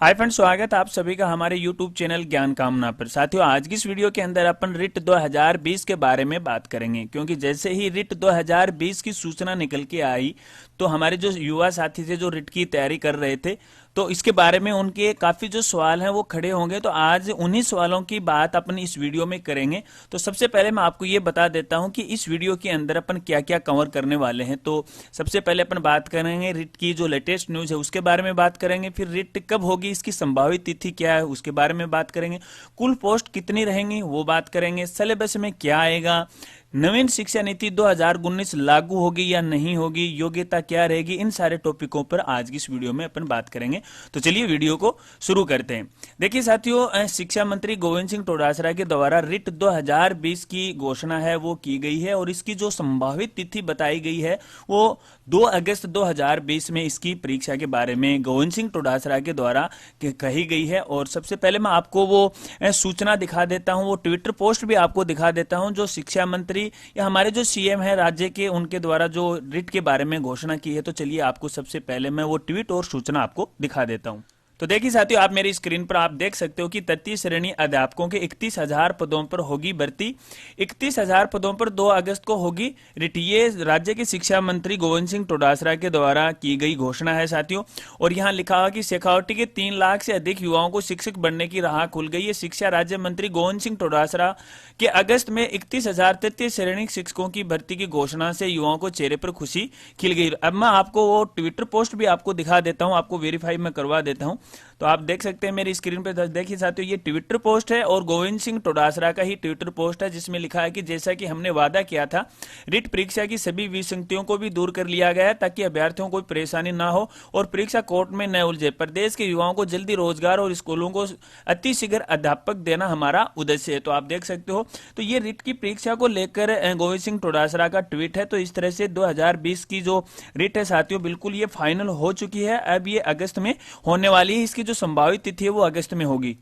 Hi friends, स्वागत है आप सभी का हमारे YouTube चैनल ज्ञान कामना पर। साथियों, आज की इस वीडियो के अंदर अपन रिट 2020 के बारे में बात करेंगे, क्योंकि जैसे ही रिट 2020 की सूचना निकल के आई तो हमारे जो युवा साथी थे जो रिट की तैयारी कर रहे थे, तो इसके बारे में उनके काफी जो सवाल हैं वो खड़े होंगे। तो आज उन्हीं सवालों की बात अपन इस वीडियो में करेंगे। तो सबसे पहले मैं आपको ये बता देता हूं कि इस वीडियो के अंदर अपन क्या क्या कवर करने वाले हैं। तो सबसे पहले अपन बात करेंगे रिट की जो लेटेस्ट न्यूज है उसके बारे में बात करेंगे, फिर रिट कब होगी, इसकी संभावित तिथि क्या है उसके बारे में बात करेंगे, कुल पोस्ट कितनी रहेंगी वो बात करेंगे, सिलेबस में क्या आएगा, नवीन शिक्षा नीति 2019 लागू होगी या नहीं होगी, योग्यता क्या रहेगी, इन सारे टॉपिकों पर आज की इस वीडियो में अपन बात करेंगे। तो चलिए वीडियो को शुरू करते हैं। देखिए साथियों, शिक्षा मंत्री गोविंद सिंह डोटासरा के द्वारा रिट 2020 की घोषणा है वो की गई है, और इसकी जो संभावित तिथि बताई गई है वो 2 अगस्त 2020 में इसकी परीक्षा के बारे में गोविंद सिंह डोटासरा के द्वारा कही गई है। और सबसे पहले मैं आपको वो सूचना दिखा देता हूं, वो ट्विटर पोस्ट भी आपको दिखा देता हूं जो शिक्षा मंत्री या हमारे जो सीएम है राज्य के, उनके द्वारा जो रिट के बारे में घोषणा की है। तो चलिए आपको सबसे पहले मैं वो ट्वीट और सूचना आपको दिखा देता हूं। तो देखिए साथियों, आप मेरी स्क्रीन पर आप देख सकते हो कि तृतीय श्रेणी अध्यापकों के 31,000 पदों पर होगी भर्ती। 31,000 पदों पर 2 अगस्त को होगी रिट। ये राज्य के शिक्षा मंत्री गोविंद सिंह डोटासरा के द्वारा की गई घोषणा है साथियों। और यहाँ लिखा हुआ कि शेखावटी के 3 लाख से अधिक युवाओं को शिक्षक बनने की राह खुल गई है। शिक्षा राज्य मंत्री गोविंद सिंह डोटासरा के अगस्त में 31,000 तृतीय श्रेणी शिक्षकों की भर्ती की घोषणा से युवाओं को चेहरे पर खुशी खिल गई। अब मैं आपको वो ट्विटर पोस्ट भी आपको दिखा देता हूँ, आपको वेरीफाई में करवा देता हूँ। तो आप देख सकते हैं मेरी स्क्रीन पर। देखिए साथियों, ये ट्विटर पोस्ट है और गोविंद सिंह डोटासरा का ही ट्विटर पोस्ट है, जिसमें लिखा है कि जैसा कि हमने वादा किया था, रिट परीक्षा की सभी विसंगतियों को भी दूर कर लिया गया है ताकि अभ्यर्थियों को कोई परेशानी ना हो और परीक्षा कोर्ट में न उलझे। प्रदेश के युवाओं को जल्दी रोजगार और स्कूलों को अतिशीघ्र अध्यापक देना हमारा उद्देश्य है। तो आप देख सकते हो, तो ये रिट की परीक्षा को लेकर गोविंद सिंह डोटासरा का ट्वीट है। तो इस तरह से 2020 की जो रिट है साथियों, बिल्कुल ये फाइनल हो चुकी है। अब ये अगस्त में होने वाली है, इसकी जो संभावित तिथि है वो अगस्त में होगी।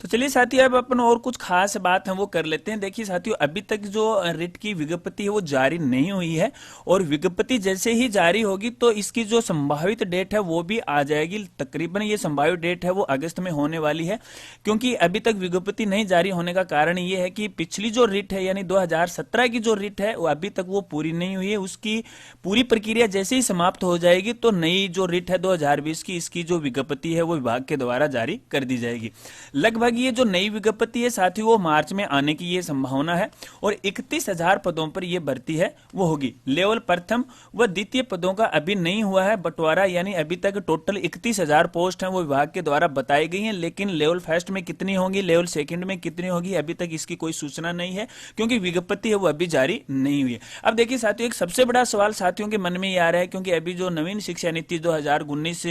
तो चलिए साथियों, अब अपन और कुछ खास बात है वो कर लेते हैं। देखिए साथियों, अभी तक जो रिट की विज्ञप्ति है वो जारी नहीं हुई है, और विज्ञप्ति जैसे ही जारी होगी तो इसकी जो संभावित डेट है वो भी आ जाएगी। तकरीबन ये संभावित डेट है वो अगस्त में होने वाली है, क्योंकि अभी तक विज्ञप्ति नहीं जारी होने का कारण ये है कि पिछली जो रिट है यानी 2017 की जो रिट है वो अभी तक वो पूरी नहीं हुई है। उसकी पूरी प्रक्रिया जैसे ही समाप्त हो जाएगी तो नई जो रिट है 2020 की, इसकी जो विज्ञप्ति है वो विभाग के द्वारा जारी कर दी जाएगी। लगभग ये जो नई विज्ञप्ति है साथियों वो मार्च में आने की ये संभावना है, और 31,000 पदों पर ये भर्ती है वो होगी। लेवल प्रथम व द्वितीय पदों का अभी नहीं हुआ है बंटवारा, यानी अभी तक टोटल 31,000 पोस्ट हैं वो विभाग के द्वारा बताई गई हैं, लेकिन लेवल फर्स्ट में कितनी होगी, लेवल सेकंड में कितनी होगी, अभी तक इसकी कोई सूचना नहीं है, क्योंकि विज्ञप्ति है वो अभी जारी नहीं हुई है। अब देखिए साथियों, एक सबसे बड़ा सवाल साथियों के मन में ये आ रहा है, क्योंकि अभी जो नवीन शिक्षा नीति 2019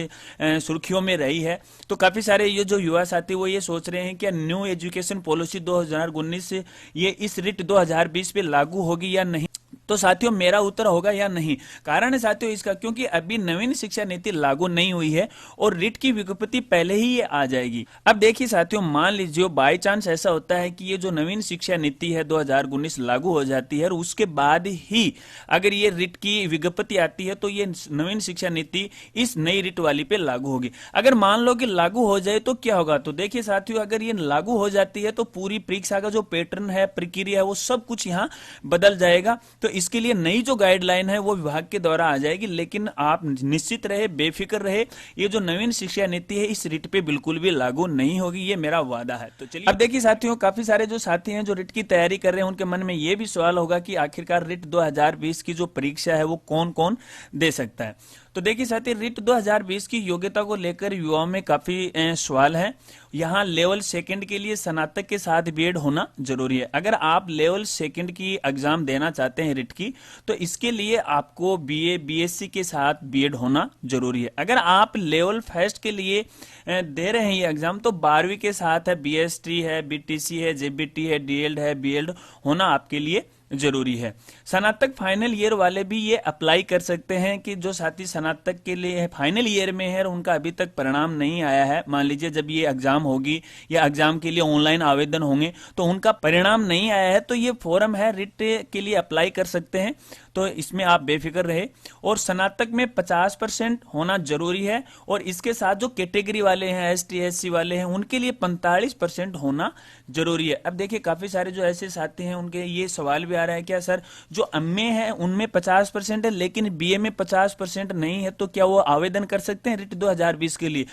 सुर्खियों में रही है, तो काफी सारे ये जो युवा साथी वो ये सोच रहे हैं क्या न्यू एजुकेशन पॉलिसी 2019 से ये इस रिट 2020 पे लागू होगी या नहीं। तो साथियों, मेरा उत्तर होगा या नहीं। कारण है साथियों इसका, क्योंकि अभी नवीन शिक्षा नीति लागू नहीं हुई है और रिट की विज्ञप्ति पहले ही ये आ जाएगी। अब देखिए साथियों, मान लीजिए बाई चांस ऐसा होता है कि ये जो नवीन शिक्षा नीति है 2019 लागू हो जाती है, और उसके बाद ही अगर ये रिट की विज्ञप्ति आती है तो ये नवीन शिक्षा नीति इस नई रिट वाली पे लागू होगी। अगर मान लो कि लागू हो जाए तो क्या होगा। तो देखिए साथियों, अगर ये लागू हो जाती है तो पूरी परीक्षा का जो पैटर्न है, प्रक्रिया है, वो सब कुछ यहाँ बदल जाएगा। तो इसके लिए नई जो गाइडलाइन है वो विभाग के द्वारा आ जाएगी, लेकिन आप निश्चित रहे, बेफिक्र रहे, ये जो नवीन शिक्षा नीति है इस रिट पे बिल्कुल भी लागू नहीं होगी, ये मेरा वादा है। तो चलिए अब देखिए साथियों, काफी सारे जो साथी हैं जो रिट की तैयारी कर रहे हैं उनके मन में ये भी सवाल होगा कि आखिरकार रिट 2020 की जो परीक्षा है वो कौन कौन दे सकता है। तो देखिए साथी, रिट 2020 की योग्यता को लेकर युवाओं में काफी सवाल है। यहाँ लेवल सेकंड के लिए स्नातक के साथ बीएड होना जरूरी है। अगर आप लेवल सेकंड की एग्जाम देना चाहते हैं रिट की, तो इसके लिए आपको बीए बीएससी के साथ बीएड होना जरूरी है। अगर आप लेवल फर्स्ट के लिए दे रहे हैं ये एग्जाम, तो 12वीं के साथ है बीएसटी है, बीटीसी है, जेबीटी है, डीएलएड है, बीएड होना आपके लिए जरूरी है। स्नातक फाइनल ईयर वाले भी ये अप्लाई कर सकते हैं कि जो साथी स्नातक के लिए फाइनल ईयर में है और उनका अभी तक परिणाम नहीं आया है, मान लीजिए जब ये एग्जाम होगी या एग्जाम के लिए ऑनलाइन आवेदन होंगे तो उनका परिणाम नहीं आया है, तो ये फॉर्म है रिट के लिए अप्लाई कर सकते हैं। तो इसमें आप बेफिक्र रहे। और स्नातक में 50% होना जरूरी है, और इसके साथ जो कैटेगरी वाले हैं, ST SC वाले हैं, उनके लिए 45% होना जरूरी है। अब देखिए काफी सारे जो ऐसे साथी हैं उनके ये सवाल भी आ रहा है, क्या सर जो MA है उनमें 50% है लेकिन BA में 50% नहीं है, तो क्या वो आवेदन कर सकते हैं रिट 2020 के लिए?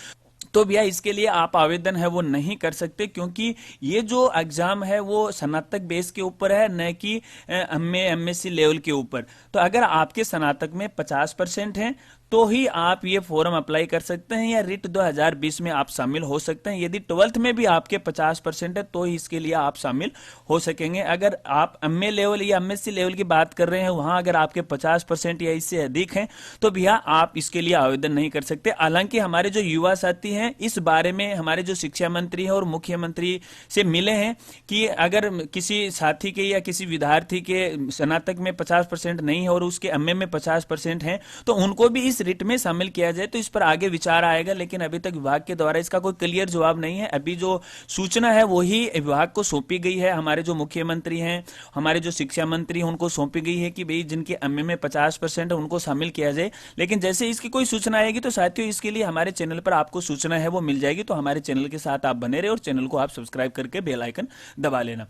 तो भैया इसके लिए आप आवेदन है वो नहीं कर सकते, क्योंकि ये जो एग्जाम है वो स्नातक बेस के ऊपर है, न कि MA MSc लेवल के ऊपर। तो अगर आपके स्नातक में 50% है तो ही आप ये फॉर्म अप्लाई कर सकते हैं या रिट 2020 में आप शामिल हो सकते हैं। यदि 12th में भी आपके 50% है तो ही इसके लिए आप शामिल हो सकेंगे। अगर आप MA लेवल या MSc लेवल की बात कर रहे हैं, वहां अगर आपके 50% या इससे अधिक हैं तो भैया आप इसके लिए आवेदन नहीं कर सकते। हालांकि हमारे जो युवा साथी हैं इस बारे में हमारे जो शिक्षा मंत्री हैं और मुख्यमंत्री से मिले हैं कि अगर किसी साथी के या किसी विद्यार्थी के स्नातक में 50% नहीं है और उसके MA में 50% है तो उनको भी इस रिट में शामिल किया जाए। तो इस पर आगे विचार आएगा, लेकिन अभी तक विभाग के द्वारा इसका कोई क्लियर जवाब नहीं है। अभी जो सूचना है वही विभाग को सौंपी गई है, हमारे जो मुख्यमंत्री हैं, हमारे जो शिक्षा मंत्री हैं उनको सौंपी गई है कि भाई जिनके MA में 50% है उनको शामिल किया जाए। लेकिन जैसे इसकी कोई सूचना आएगी तो साथियों इसके लिए हमारे चैनल पर आपको सूचना है वो मिल जाएगी। तो हमारे चैनल के साथ आप बने रहे और चैनल को आप सब्सक्राइब करके बेल आइकन दबा लेना।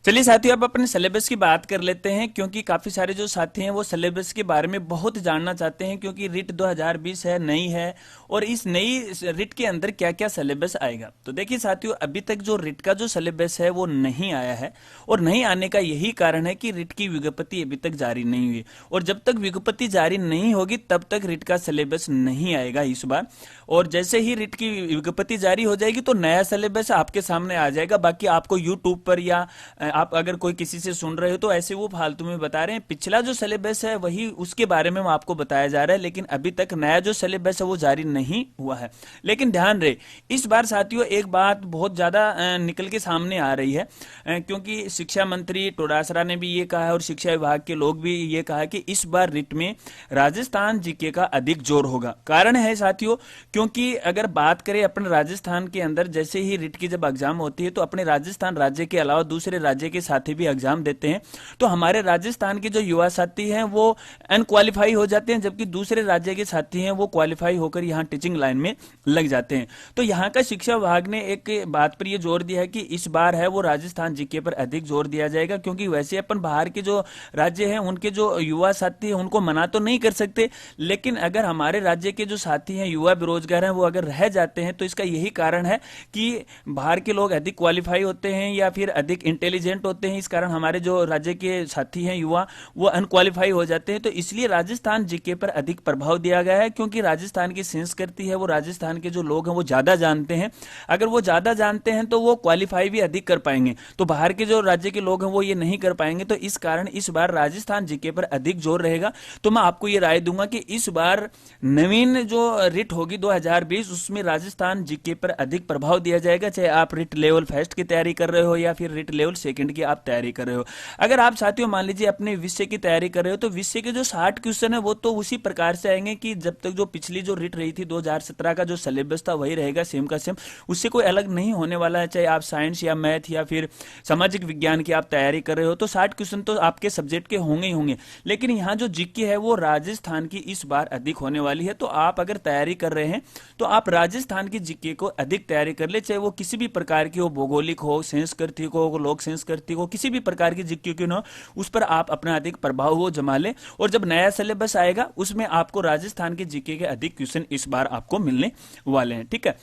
चलिए साथियों अब अपने सिलेबस की बात कर लेते हैं, क्योंकि काफी सारे जो साथी हैं वो सिलेबस के बारे में बहुत जानना चाहते हैं, क्योंकि रिट 2020 है, नई है, और इस नई रिट के अंदर क्या क्या सिलेबस आएगा। तो देखिए साथियों अभी तक जो रिट का जो सिलेबस है वो नहीं आया है, और नहीं आने का यही कारण है कि रिट की विज्ञप्ति अभी तक जारी नहीं हुई, और जब तक विज्ञप्ति जारी नहीं होगी तब तक रिट का सिलेबस नहीं आएगा इस बार। और जैसे ही रिट की विज्ञप्ति जारी हो जाएगी तो नया सिलेबस आपके सामने आ जाएगा। बाकी आपको यूट्यूब पर या आप अगर कोई किसी से सुन रहे हो तो ऐसे वो फालतू में बता रहे हैं, पिछला जो सिलेबस है वही उसके बारे में आपको बताया जा रहा है, लेकिन अभी तक नया जो सिलेबस है वो जारी नहीं हुआ है। लेकिन ध्यान रहे इस बार साथियों एक बात बहुत ज्यादा निकल के सामने आ रही है, क्योंकि शिक्षा मंत्री टोडासरा ने भी ये कहा है और शिक्षा विभाग के लोग भी ये कहा कि इस बार रिट में राजस्थान जीके का अधिक जोर होगा। कारण है साथियों, क्योंकि अगर बात करें अपने राजस्थान के अंदर जैसे ही रिट की जब एग्जाम होती है तो अपने राजस्थान राज्य के अलावा दूसरे राज्य के साथी भी एग्जाम देते हैं, तो हमारे राजस्थान के जो युवा साथी हैं वो अनक्वालिफाई हो जाते हैं, जबकि दूसरे राज्य के साथी हैं वो क्वालिफाई होकर यहाँ टीचिंग लाइन में लग जाते हैं। तो यहाँ का शिक्षा विभाग ने एक बात पर यह जोर दिया है कि इस बार है वो राजस्थान जीके पर अधिक जोर दिया जाएगा, क्योंकि वैसे अपन बाहर के जो राज्य हैं उनके जो युवा साथी हैं उनको मना तो नहीं कर सकते, लेकिन अगर हमारे राज्य के जो साथी हैं युवा बेरोजगार हैं वो अगर रह जाते हैं तो इसका यही कारण है कि बाहर के लोग अधिक क्वालिफाई होते हैं या फिर अधिक इंटेलिजेंट होते हैं, इस कारण हमारे जो राज्य के साथी हैं युवा वो अनक्वालिफाई हो जाते हैं। तो इसलिए राजस्थान जीके पर अधिक प्रभाव दिया गया है, क्योंकि राजस्थान की संस्कृति है वो राजस्थान के जो लोग हैं वो ज्यादा जानते हैं। अगर वो ज्यादा जानते हैं तो वो क्वालिफाई भी अधिक कर पाएंगे, तो बाहर के जो राज्य के लोग हैं वो ये नहीं कर पाएंगे। तो इस कारण इस बार राजस्थान जीके पर अधिक जोर रहेगा। तो मैं आपको ये राय दूंगा कि इस बार नवीन जो रिट होगी 2020 उसमें राजस्थान जीके पर अधिक प्रभाव दिया जाएगा, चाहे आप रिट लेवल फर्स्ट की तैयारी कर रहे हो या फिर रिट लेवल सेकंड की आप तैयारी कर रहे हो। अगर आप साथियों मान लीजिए अपने विषय की तैयारी कर रहे हो तो विषय के जो 60 क्वेश्चन है वो तो उसी प्रकार से आएंगे कि जब तक जो पिछली जो रिट रही थी 2017 का जो सिलेबस था वही रहेगा, सेम का सेम, उससे कोई अलग नहीं होने वाला है। चाहे आप साइंस या मैथ या फिर सामाजिक विज्ञान की आप तैयारी कर रहे हो तो 60 क्वेश्चन तो आपके सब्जेक्ट के होंगे ही होंगे, लेकिन यहाँ जो जीके है वो राजस्थान की इस बार अधिक होने वाली है। तो आप अगर तैयारी कर रहे हैं तो आप राजस्थान की जीके को अधिक तैयारी कर ले, चाहे वो किसी भी प्रकार की हो, भौगोलिक हो, सांस्कृतिक हो, लोक सांस्कृतिक हो, किसी भी प्रकार की जीके क्यों ना, उस पर आप अपना अधिक प्रभाव हो जमा ले। और जब नया सिलेबस आएगा उसमें आपको राजस्थान के जीके के अधिक क्वेश्चन इस बार आपको मिलने वाले हैं। ठीक है,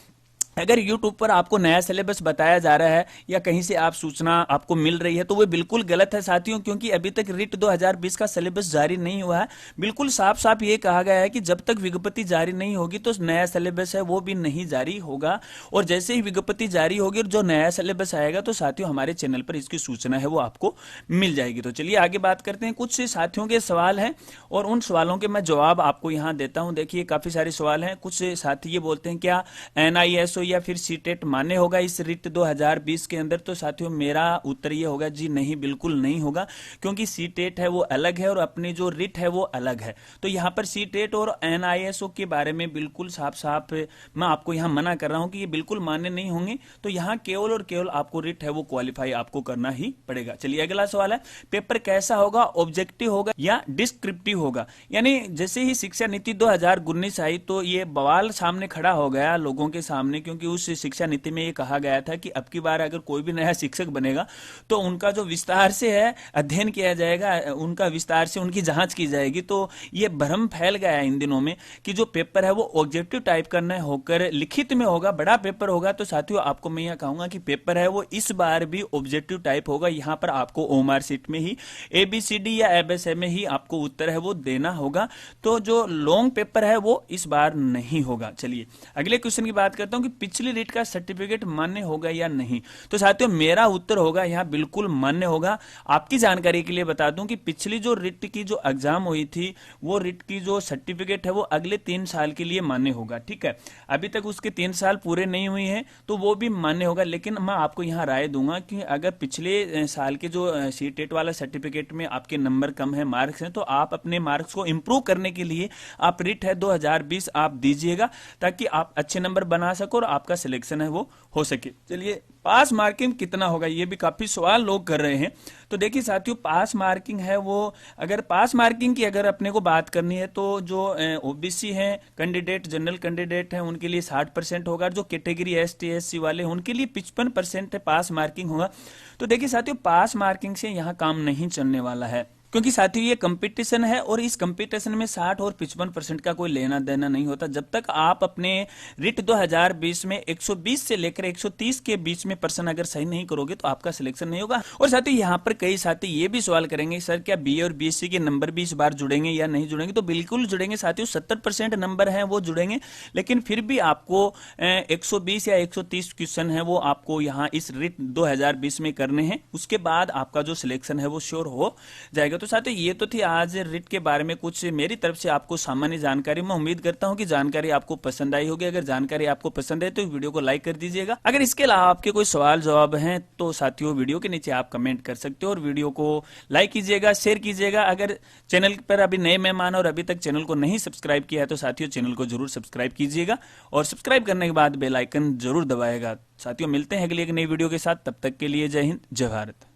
अगर YouTube पर आपको नया सिलेबस बताया जा रहा है या कहीं से आप सूचना आपको मिल रही है तो वो बिल्कुल गलत है साथियों, क्योंकि अभी तक रिट 2020 का सिलेबस जारी नहीं हुआ है। बिल्कुल साफ साफ ये कहा गया है कि जब तक विज्ञप्ति जारी नहीं होगी तो नया सिलेबस है वो भी नहीं जारी होगा, और जैसे ही विज्ञप्ति जारी होगी और जो नया सिलेबस आएगा तो साथियों हमारे चैनल पर इसकी सूचना है वो आपको मिल जाएगी। तो चलिए आगे बात करते हैं। कुछ साथियों के सवाल हैं और उन सवालों के मैं जवाब आपको यहाँ देता हूँ। देखिए काफी सारे सवाल हैं। कुछ साथी ये बोलते हैं क्या NISO या फिर सीटेट मान्य होगा इस रिट 2020 के अंदर, तो साथियों मेरा उत्तर ये होगा जी नहीं, बिल्कुल नहीं होगा, क्योंकि सीटेट है वो अलग है और अपनी जो रिट है वो अलग है। तो यहाँ पर सीटेट और एनआईएसओ के बारे में बिल्कुल साफ साफ मैं आपको यहाँ मना कर रहा हूं कि ये बिल्कुल मान्य नहीं होंगे। तो यहाँ केवल और केवल आपको रिट है वो क्वालिफाई आपको करना ही पड़ेगा। चलिए अगला सवाल है, पेपर कैसा होगा, ऑब्जेक्टिव होगा या डिस्क्रिप्टिव होगा? यानी जैसे ही शिक्षा नीति 2019 आई तो ये बवाल सामने खड़ा हो गया लोगों के सामने, क्योंकि उस शिक्षा नीति में ये कहा गया था कि अब की बार अगर कोई भी नया शिक्षक बनेगा तो उनका जो विस्तार से है अध्ययन किया जाएगा, उनका विस्तार से उनकी जांच की जाएगी। तो ये भ्रम फैल गया है इन दिनों में कि जो पेपर है वो ऑब्जेक्टिव टाइप करना होकर लिखित में होगा, बड़ा पेपर होगा। तो साथियों आपको मैं यह कहूंगा कि पेपर है वो इस बार भी ऑब्जेक्टिव टाइप होगा। यहां पर आपको ओएमआर शीट में ही ABCD या एबीसी में ही आपको उत्तर है वो देना होगा। तो जो लॉन्ग पेपर है वो इस बार नहीं होगा। चलिए अगले क्वेश्चन की बात करता हूं कि पिछली रिट का सर्टिफिकेट मान्य होगा या नहीं। तो साथियों मेरा उत्तर होगा यहाँ बिल्कुल मान्य होगा। आपकी जानकारी के लिए बता दूं कि पिछली जो रिट की जो एग्जाम हुई थी वो रिट की जो सर्टिफिकेट है वो अगले 3 साल के लिए मान्य होगा। ठीक है, अभी तक उसके 3 साल पूरे नहीं हुए हैं तो वो भी मान्य होगा। लेकिन मैं आपको यहाँ राय दूंगा कि अगर पिछले साल के जो सीटेट वाला सर्टिफिकेट में आपके नंबर कम है, मार्क्स हैं, तो आप अपने मार्क्स को इंप्रूव करने के लिए आप रिट है 2020 आप दीजिएगा, ताकि आप अच्छे नंबर बना सको और आपका सिलेक्शन है वो हो सके। चलिए पास मार्किंग कितना होगा, ये भी काफी सवाल लोग कर रहे हैं। तो देखिए साथियों पास मार्किंग है वो, अगर पास मार्किंग की अगर अपने को बात करनी है तो जो ओबीसी हैं कैंडिडेट, जनरल कैंडिडेट हैं, उनके लिए 60% होगा। जो कैटेगरी ST SC वाले हैं उनके लिए 55% पास मार्किंग होगा। तो देखिए साथियों पास मार्किंग से यहाँ काम नहीं चलने वाला है, क्योंकि साथियों ये कंपटीशन है और इस कंपटीशन में 60 और 55% का कोई लेना देना नहीं होता। जब तक आप अपने रिट 2020 में 120 से लेकर 130 के बीच में पर्सन अगर सही नहीं करोगे तो आपका सिलेक्शन नहीं होगा। और साथियों यहाँ पर कई साथी ये भी सवाल करेंगे सर क्या BA और BSc के नंबर भी इस बार जुड़ेंगे या नहीं जुड़ेंगे? तो बिल्कुल जुड़ेंगे साथियों, 70% नंबर है वो जुड़ेंगे। लेकिन फिर भी आपको 120 या 130 क्वेश्चन है वो आपको यहाँ इस रिट 2020 में करने हैं, उसके बाद आपका जो सिलेक्शन है वो श्योर हो जाएगा। तो साथियों ये तो थी आज रिट के बारे में कुछ मेरी तरफ से आपको सामान्य जानकारी। मैं उम्मीद करता हूं कि जानकारी आपको पसंद आई होगी। अगर जानकारी आपको पसंद है तो वीडियो को लाइक कर दीजिएगा। अगर इसके अलावा आपके कोई सवाल जवाब हैं तो साथियों वीडियो के नीचे आप कमेंट कर सकते हो और वीडियो को लाइक कीजिएगा, शेयर कीजिएगा। अगर चैनल पर अभी नए मेहमान और अभी तक चैनल को नहीं सब्सक्राइब किया है तो साथियों चैनल को जरूर सब्सक्राइब कीजिएगा और सब्सक्राइब करने के बाद बेल आइकन जरूर दबाएगा। साथियों मिलते हैं अगली एक नई वीडियो के साथ, तब तक के लिए जय हिंद, जय भारत।